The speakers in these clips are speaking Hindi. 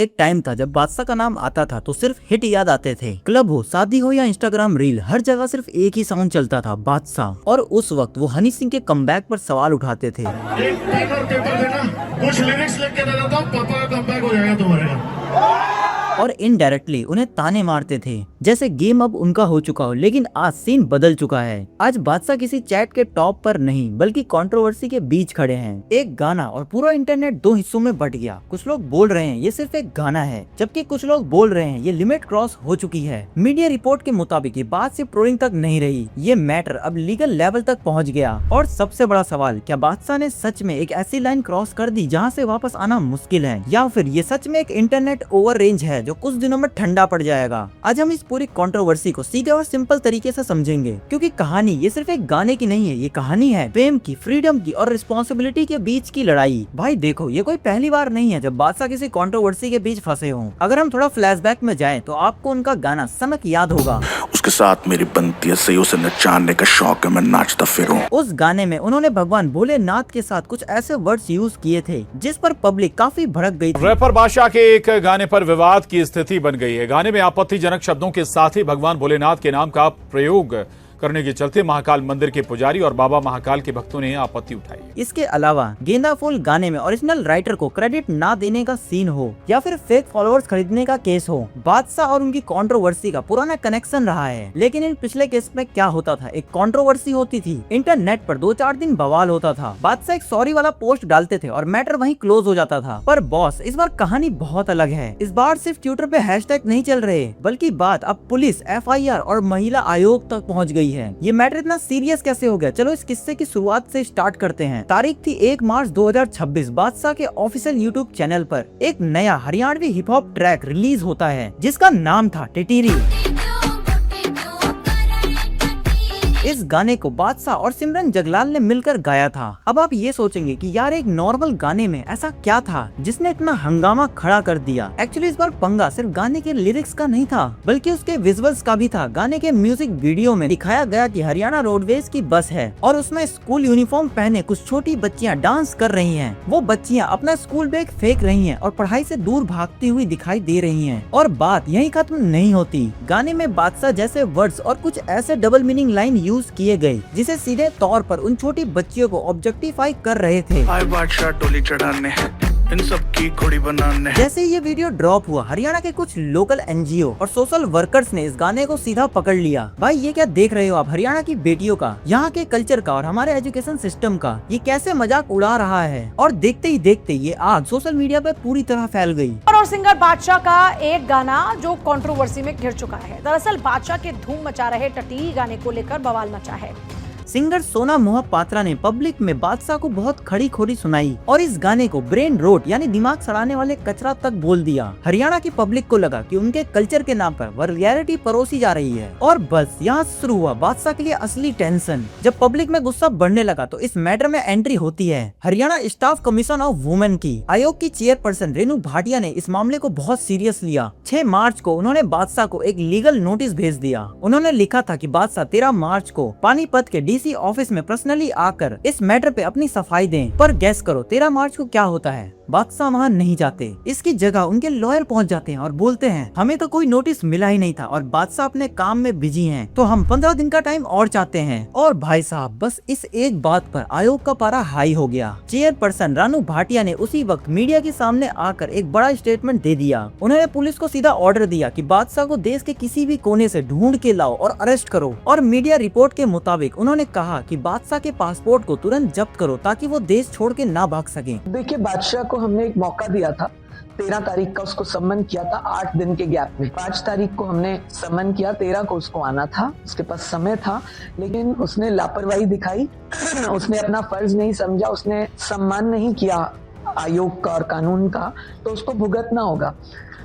एक टाइम था जब बादशाह का नाम आता था तो सिर्फ हिट याद आते थे। क्लब हो, शादी हो या इंस्टाग्राम रील, हर जगह सिर्फ एक ही साउंड चलता था, बादशाह। और उस वक्त वो हनी सिंह के कमबैक पर सवाल उठाते थे। एक पेन और पेपर देना, कुछ लिरिक्स लिख के दे देता हूं, पापा का कमबैक हो जाएगा तुम्हारे। और इनडायरेक्टली उन्हें ताने मारते थे जैसे गेम अब उनका हो चुका हो। लेकिन आज सीन बदल चुका है। आज बादशाह किसी चैट के टॉप पर नहीं बल्कि कंट्रोवर्सी के बीच खड़े हैं। एक गाना और पूरा इंटरनेट दो हिस्सों में बट गया। कुछ लोग बोल रहे हैं ये सिर्फ एक गाना है, जबकि कुछ लोग बोल रहे हैं ये लिमिट क्रॉस हो चुकी है। मीडिया रिपोर्ट के मुताबिक ये बात सिर्फ ट्रोलिंग तक नहीं रही, ये मैटर अब लीगल लेवल तक पहुँच गया। और सबसे बड़ा सवाल, क्या बादशाह ने सच में एक ऐसी लाइन क्रॉस कर दी जहाँ से वापस आना मुश्किल है, या फिर ये सच में एक इंटरनेट ओवर रेंज है जो कुछ दिनों में ठंडा पड़ जाएगा। आज हम इस पूरी कंट्रोवर्सी को सीधे और सिंपल तरीके से समझेंगे, क्योंकि कहानी ये सिर्फ एक गाने की नहीं है, ये कहानी है फेम की, फ्रीडम की और रिस्पॉन्सिबिलिटी के बीच की लड़ाई। भाई देखो, ये कोई पहली बार नहीं है जब बादशाह किसी कंट्रोवर्सी के बीच फंसे हों। अगर हम थोड़ा फ्लैशबैक में जाएं तो आपको उनका गाना सनक याद होगा। उसके साथ मेरी बनती है, सही उसे नचाने का शौक है, मैं नाचता फिरूं। उस गाने में उन्होंने भगवान भोलेनाथ के साथ कुछ ऐसे वर्ड्स यूज किए थे जिस पर पब्लिक काफी भड़क गई थी। रैपर बादशाह के एक गाने पर विवाद की स्थिति बन गई है। गाने में आपत्तिजनक शब्दों के साथ ही भगवान भोलेनाथ के नाम का प्रयोग करने के चलते महाकाल मंदिर के पुजारी और बाबा महाकाल के भक्तों ने आपत्ति उठाई। इसके अलावा गेंदा फूल गाने में ओरिजिनल राइटर को क्रेडिट ना देने का सीन हो या फिर फेक फॉलोअर्स खरीदने का केस हो, बादशाह और उनकी कंट्रोवर्सी का पुराना कनेक्शन रहा है। लेकिन इन पिछले केस में क्या होता था, एक कंट्रोवर्सी होती थी, इंटरनेट पर 2-4 दिन बवाल होता था, बादशाह एक सॉरी वाला पोस्ट डालते थे और मैटर वहीं क्लोज हो जाता था। पर बॉस, इस बार कहानी बहुत अलग है। इस बार सिर्फ ट्विटर पे हैशटैग नहीं चल रहे, बल्कि बात अब पुलिस, FIR और महिला आयोग तक पहुँच गई है। ये मैटर इतना सीरियस कैसे हो गया, चलो इस किस्से की शुरुआत से स्टार्ट करते हैं। तारीख थी 1 मार्च 2026। बादशाह के ऑफिशियल यूट्यूब चैनल पर एक नया Haryanvi hip hop track release होता है जिसका नाम था टिटीरी। इस गाने को बादशाह और सिमरन जगलाल ने मिलकर गाया था। अब आप ये सोचेंगे कि यार एक नॉर्मल गाने में ऐसा क्या था जिसने इतना हंगामा खड़ा कर दिया। एक्चुअली इस बार पंगा सिर्फ गाने के लिरिक्स का नहीं था बल्कि उसके विजुअल्स का भी था। गाने के म्यूजिक वीडियो में दिखाया गया कि हरियाणा रोडवेज की बस है और उसमें स्कूल यूनिफॉर्म पहने कुछ छोटी बच्चियां डांस कर रही हैं। वो बच्चियां अपना स्कूल बैग फेंक रही हैं और पढ़ाई से दूर भागती हुई दिखाई दे रही हैं। और बात यहीं खत्म नहीं होती। गाने में बादशाह जैसे वर्ड्स और कुछ ऐसे डबल मीनिंग लाइन यूज किए गए जिसे सीधे तौर पर उन छोटी बच्चियों को ऑब्जेक्टिफाई कर रहे थे। आए बादशाह टोली चढ़ाने, इन सब की घोड़ी बनाने। जैसे ये वीडियो ड्रॉप हुआ, हरियाणा के कुछ लोकल NGO और सोशल वर्कर्स ने इस गाने को सीधा पकड़ लिया। भाई ये क्या देख रहे हो आप, हरियाणा की बेटियों का, यहाँ के कल्चर का और हमारे एजुकेशन सिस्टम का ये कैसे मजाक उड़ा रहा है। और देखते ही देखते ये आग सोशल मीडिया पे पूरी तरह फैल गई। और सिंगर बादशाह का एक गाना जो कंट्रोवर्सी में घिर चुका है। दरअसल बादशाह के धूम मचा रहे टटी गाने को लेकर बवाल मचा है। सिंगर सोना मोहपात्रा ने पब्लिक में बादशाह को बहुत खड़ी खोड़ी सुनाई और इस गाने को ब्रेन रोट यानी दिमाग सड़ाने वाले कचरा तक बोल दिया। हरियाणा की पब्लिक को लगा कि उनके कल्चर के नाम पर वल्गैरिटी परोसी जा रही है। और बस यहाँ शुरू हुआ बादशाह के लिए असली टेंशन। जब पब्लिक में गुस्सा बढ़ने लगा तो इस मैटर में एंट्री होती है Haryana staff commission of women की। आयोग की चेयरपर्सन रेनू भाटिया ने इस मामले को बहुत सीरियस लिया। 6 मार्च को उन्होंने बादशाह को एक लीगल नोटिस भेज दिया। उन्होंने लिखा था कि बादशाह 13 मार्च को पानीपत के DC ऑफिस में पर्सनली आकर इस मैटर पे अपनी सफाई दें। पर गैस करो 13 मार्च को क्या होता है, बादशाह वहाँ नहीं जाते। इसकी जगह उनके लॉयर पहुँच जाते हैं और बोलते हैं हमें तो कोई नोटिस मिला ही नहीं था और बादशाह अपने काम में बिजी हैं, तो हम 15 दिन का टाइम और चाहते हैं। और भाई साहब बस इस एक बात पर आयोग का पारा हाई हो गया। चेयरपर्सन रानू भाटिया ने उसी वक्त मीडिया के सामने आकर एक बड़ा स्टेटमेंट दे दिया। उन्होंने पुलिस को सीधा ऑर्डर दिया कि बादशाह को देश के किसी भी कोने से ढूंढ के लाओ और अरेस्ट करो। और मीडिया रिपोर्ट के मुताबिक उन्होंने कहा कि बादशाह के पासपोर्ट को तुरंत जब्त करो ताकि वो देश छोड़ के ना भाग सके। देखिए, बादशाह को हमने एक मौका दिया था। 13 तारीख का उसको सम्मन किया था 8 दिन के गैप में। 5 तारीख को हमने सम्मन किया, 13 को उसको आना था, उसके पास समय था, लेकिन उसने लापरवाही दिखाई। उसने अपना फर्ज नहीं समझा, उसने सम्मान नहीं किया आयोग का और कानून का, तो उसको भुगतना होगा।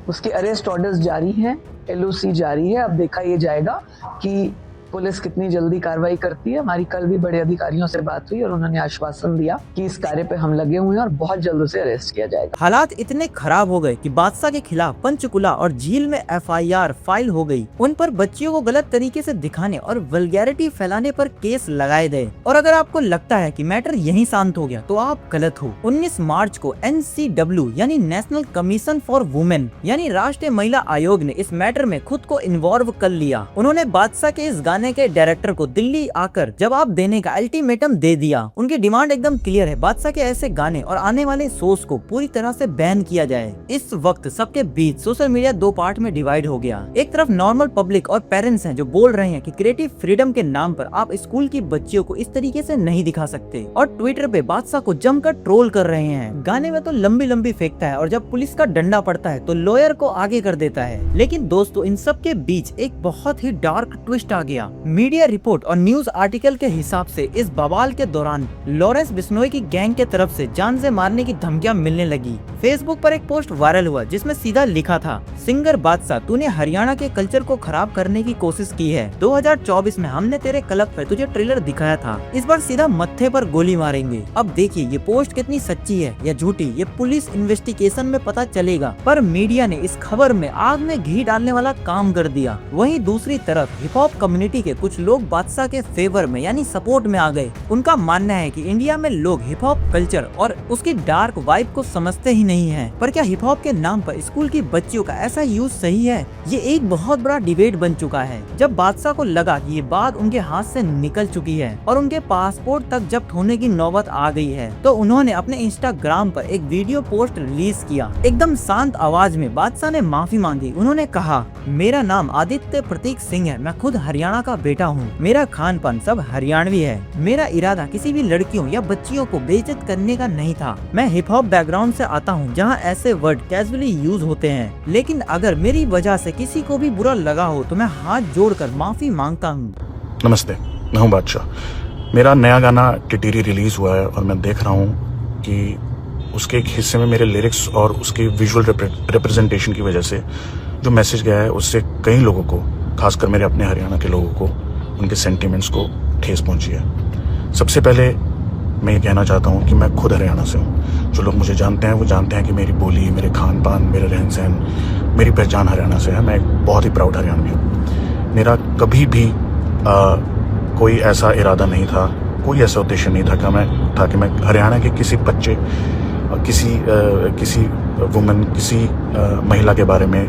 उसके अरेस्ट ऑर्डर्स जारी हैं, LOC जारी है। अब देखा ये जाएगा कि पुलिस कितनी जल्दी कार्रवाई करती है। हमारी कल भी बड़े अधिकारियों से बात हुई और उन्होंने आश्वासन दिया कि इस कार्य पे हम लगे हुए हैं और बहुत जल्द उसे अरेस्ट किया जाएगा। हालात इतने खराब हो गए कि बादशाह के खिलाफ पंचकुला और झील में FIR फाइल हो गई। उन पर बच्चियों को गलत तरीके से दिखाने और वल्गैरिटी फैलाने पर केस लगाए गए। और अगर आपको लगता है कि मैटर यहीं शांत हो गया तो आप गलत हो। 19 मार्च को NCW यानी नेशनल कमीशन फॉर वुमेन यानी राष्ट्रीय महिला आयोग ने इस मैटर में खुद को इन्वॉल्व कर लिया। उन्होंने बादशाह के इस गाने के डायरेक्टर को दिल्ली आकर जवाब देने का अल्टीमेटम दे दिया। उनकी डिमांड एकदम क्लियर है, बादशाह के ऐसे गाने और आने वाले शोज को पूरी तरह से बैन किया जाए। इस वक्त सबके बीच सोशल मीडिया दो पार्ट में डिवाइड हो गया। एक तरफ नॉर्मल पब्लिक और पेरेंट्स हैं जो बोल रहे हैं कि क्रिएटिव फ्रीडम के नाम पर आप स्कूल की बच्चियों को इस तरीके से नहीं दिखा सकते, और ट्विटर पे बादशाह को जमकर ट्रोल कर रहे हैं। गाने में तो लंबी लंबी फेंकता है और जब पुलिस का डंडा पड़ता है तो लॉयर को आगे कर देता है। लेकिन दोस्तों, इन सब के बीच एक बहुत ही डार्क ट्विस्ट आ गया। मीडिया रिपोर्ट और न्यूज आर्टिकल के हिसाब से इस बवाल के दौरान लॉरेंस बिश्नोई की गैंग के तरफ से जान से मारने की धमकियां मिलने लगी। फेसबुक पर एक पोस्ट वायरल हुआ जिसमें सीधा लिखा था, सिंगर बादशाह तूने हरियाणा के कल्चर को खराब करने की कोशिश की है। 2024 में हमने तेरे क्लब पे तुझे ट्रेलर दिखाया था, इस बार सीधा मत्थे पर गोली मारेंगे। अब देखिए ये पोस्ट कितनी सच्ची है या झूठी, ये पुलिस इन्वेस्टिगेशन में पता चलेगा। पर मीडिया ने इस खबर में आग में घी डालने वाला काम कर दिया। वहीं दूसरी तरफ हिप हॉप कम्युनिटी के कुछ लोग बादशाह के फेवर में यानी सपोर्ट में आ गए। उनका मानना है कि इंडिया में लोग हिप हॉप कल्चर और उसकी डार्क वाइब को समझते ही नहीं है। पर क्या हिप हॉप के नाम पर स्कूल की बच्चियों का ऐसा यूज सही है? ये एक बहुत बड़ा डिबेट बन चुका है। जब बादशाह को लगा कि ये बात उनके हाथ से निकल चुकी है और उनके पासपोर्ट तक जब्त होने की नौबत आ गई है, तो उन्होंने अपने इंस्टाग्राम पर एक वीडियो पोस्ट रिलीज किया। एकदम शांत आवाज में बादशाह ने माफी मांगी। उन्होंने कहा, मेरा नाम आदित्य प्रतीक सिंह है, मैं खुद हरियाणा का बेटा हूँ, मेरा खान पान सब हरियाणवी है, मेरा इरादा किसी भी लड़कियों या बच्चियों को बेइज्जत करने का नहीं था। मैं हिप हॉप बैकग्राउंड से आता हूँ जहाँ ऐसे वर्ड कैजुअली यूज होते हैं, लेकिन अगर मेरी वजह से किसी को भी बुरा लगा हो तो मैं हाथ जोड़कर माफी मांगता हूँ। नमस्ते, मैं हूँ बादशाह। मेरा नया गाना टिटीरी रिलीज हुआ है और मैं देख रहा हूँ कि उसके एक हिस्से में मेरे लिरिक्स और उसके विजुअल रिप्रेजेंटेशन की वजह से जो मैसेज गया है उससे कई लोगों को, खासकर मेरे अपने हरियाणा के लोगों को, उनके सेंटिमेंट्स को ठेस पहुंची है। सबसे पहले मैं ये कहना चाहता हूँ कि मैं खुद हरियाणा से हूँ। जो लोग मुझे जानते हैं वो जानते हैं कि मेरी बोली, मेरे खान पान, मेरे रहन सहन, मेरी पहचान हरियाणा से है। मैं एक बहुत ही प्राउड हरियाणवी हूँ। मेरा कभी भी कोई ऐसा इरादा नहीं था, कोई ऐसा उद्देश्य नहीं था कि मैं हरियाणा के किसी बच्चे, किसी वुमेन, किसी महिला के बारे में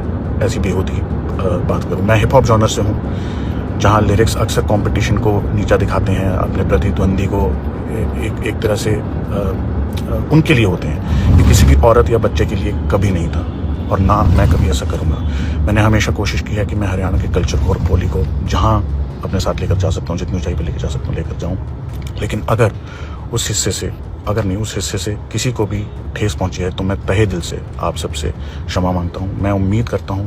ऐसी बेहूदी बात करूं। मैं हिप हॉप जॉनर से हूं जहां लिरिक्स अक्सर कंपटीशन को नीचा दिखाते हैं, अपने प्रतिद्वंदी को एक तरह से उनके लिए होते हैं। ये किसी भी औरत या बच्चे के लिए कभी नहीं था और ना मैं कभी ऐसा करूंगा। मैंने हमेशा कोशिश की है कि मैं हरियाणा के कल्चर को और बोली को जहां अपने साथ लेकर जा सकता हूँ, जितनी ऊंचाई पर लेकर जा सकता हूँ लेकर जाऊँ। लेकिन अगर उस हिस्से से किसी को भी ठेस पहुंची है तो मैं तहे दिल से आप सबसे क्षमा मांगता हूं। मैं उम्मीद करता हूं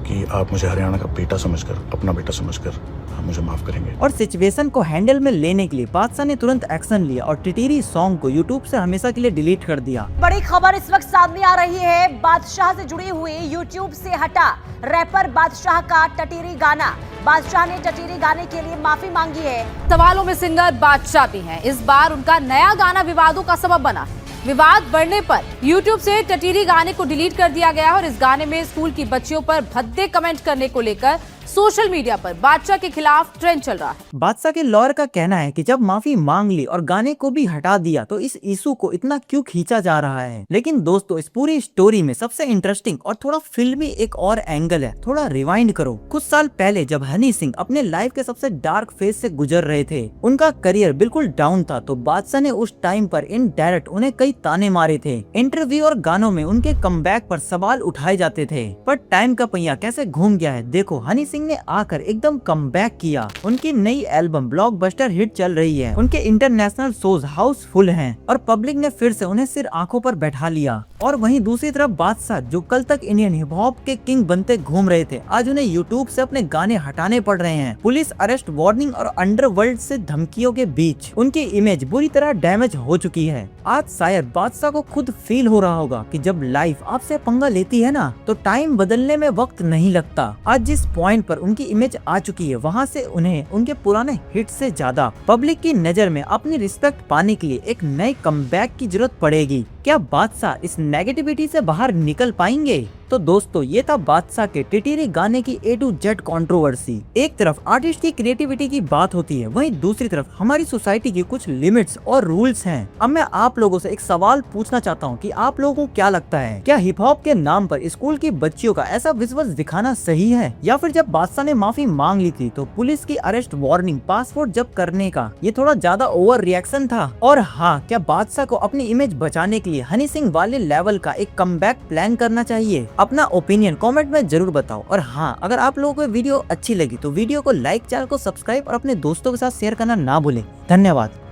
कि आप मुझे हरियाणा का बेटा समझकर, अपना बेटा समझकर मुझे माफ करेंगे। और सिचुएशन को हैंडल में लेने के लिए बादशाह ने तुरंत एक्शन लिया और टिटीरी सॉन्ग को यूट्यूब से हमेशा के लिए डिलीट कर दिया। बड़ी खबर इस वक्त सामने आ रही है। बादशाह से जुड़ी हुई यूट्यूब से हटा रैपर बादशाह का टटीरी गाना। बादशाह ने टटीरी गाने के लिए माफी मांगी है। सवालों में सिंगर बादशाह भी हैं। इस बार उनका नया गाना विवादों का सबब बना। विवाद बढ़ने पर YouTube से टटीरी गाने को डिलीट कर दिया गया और इस गाने में स्कूल की बच्चियों पर भद्दे कमेंट करने को लेकर सोशल मीडिया पर बादशाह के खिलाफ ट्रेंड चल रहा है। बादशाह के लॉयर का कहना है कि जब माफी मांग ली और गाने को भी हटा दिया तो इस इशू को इतना क्यों खींचा जा रहा है। लेकिन दोस्तों, इस पूरी स्टोरी में सबसे इंटरेस्टिंग और थोड़ा फिल्मी एक और एंगल है। थोड़ा रिवाइंड करो। कुछ साल पहले जब हनी सिंह अपने लाइफ के सबसे डार्क फेज से गुजर रहे थे, उनका करियर बिल्कुल डाउन था, तो बादशाह ने उस टाइम पर इनडायरेक्ट उन्हें कई ताने मारे थे। इंटरव्यू और गानों में उनके कमबैक पर सवाल उठाए जाते थे। पर टाइम का पहिया कैसे घूम गया है देखो। हनी सिंह ने आकर एकदम कमबैक किया। उनकी नई एल्बम ब्लॉकबस्टर हिट चल रही है। उनके इंटरनेशनल शोज हाउसफुल हैं और पब्लिक ने फिर से उन्हें सिर आंखों पर बैठा लिया। और वहीं दूसरी तरफ बादशाह, जो कल तक इंडियन हिप हॉप के किंग बनते घूम रहे थे, आज उन्हें यूट्यूब से अपने गाने हटाने पड़ रहे हैं। पुलिस अरेस्ट वार्निंग और अंडरवर्ल्ड से धमकियों के बीच उनकी इमेज बुरी तरह डैमेज हो चुकी है। आज शायद बादशाह को खुद फील हो रहा होगा कि जब लाइफ आपसे पंगा लेती है ना, तो टाइम बदलने में वक्त नहीं लगता। आज जिस पॉइंट पर उनकी इमेज आ चुकी है, वहाँ से उन्हें उनके पुराने हिट से ज्यादा पब्लिक की नजर में अपनी रिस्पेक्ट पाने के लिए एक नए कमबैक की जरूरत पड़ेगी। क्या बादशाह इस नेगेटिविटी से बाहर निकल पाएंगे? तो दोस्तों ये था बादशाह के टिटीरी गाने की A to Z कंट्रोवर्सी। एक तरफ आर्टिस्ट की क्रिएटिविटी की बात होती है, वहीं दूसरी तरफ हमारी सोसाइटी की कुछ लिमिट्स और रूल्स हैं। अब मैं आप लोगों से एक सवाल पूछना चाहता हूँ कि आप लोगों को क्या लगता है, क्या हिप हॉप के नाम पर स्कूल की बच्चियों का ऐसा विजुअल्स दिखाना सही है, या फिर जब बादशाह ने माफी मांग ली थी तो पुलिस की अरेस्ट वार्निंग पासपोर्ट जब्त करने का ये थोड़ा ज्यादा ओवर रिएक्शन था? और हाँ, क्या बादशाह को अपनी इमेज बचाने के लिए हनी सिंह वाले लेवल का एक कमबैक प्लान करना चाहिए? अपना ओपिनियन कमेंट में जरूर बताओ। और हाँ, अगर आप लोगों को वीडियो अच्छी लगी तो वीडियो को लाइक, चैनल को सब्सक्राइब और अपने दोस्तों के साथ शेयर करना ना भूलें। धन्यवाद।